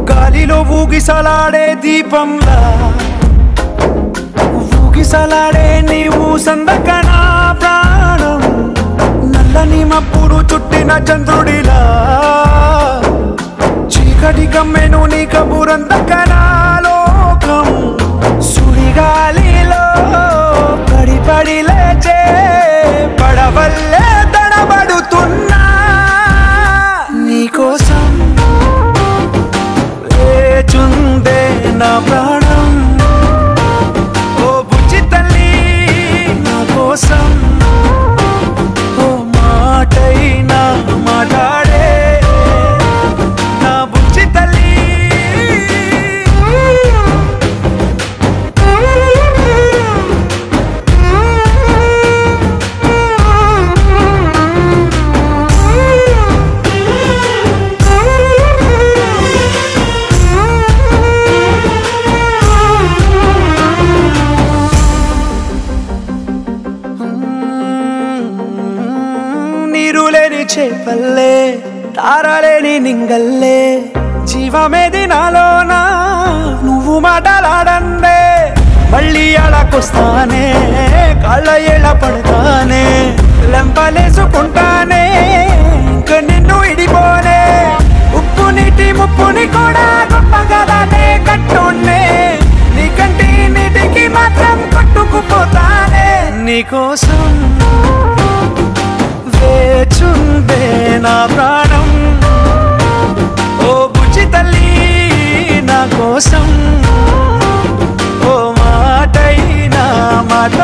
గాలిలో ఊగిసలాడే దీపంలా ఊగిసలాడే నీవు సందకనా ప్రాణం నల్లని మప్పుడు చుట్టిన చంద్రుడిలా చీకటి కమ్మెను నీ కబురందకనా లోకం సుడిగాలిలో పడి పడి లేచే పడవల్లే తడబడుతున్నా నీకోసం వేచుందే నా ప్రాణం ఓ బుజ్జి తల్లి నా కోసం ఓ మాటైనా మాట్లాడే నా బుజ్జి తల్లి నీరులేని చేపల్లే తారలేని నింగల్లే జీవమేది నాలోనా నువ్వు మాటలాడందే మళ్ళీ అడకొస్తానే కాళ్ళ ఏళ్ళ పడతానే లెంపలేసుకుంటానే ఇంక నిన్ను ఇడిపోనే ఉప్పు నీటి ముప్పుని కూడా గొప్పగా దాటే కట్టునే నీ కంటి నీటికి మాత్రం కొట్టుకుపోతానే నీకోసం వేచుందే నా ప్రాణం ఓ బుజ్జి తల్లి నా కోసం ఓ మాటైనా మాట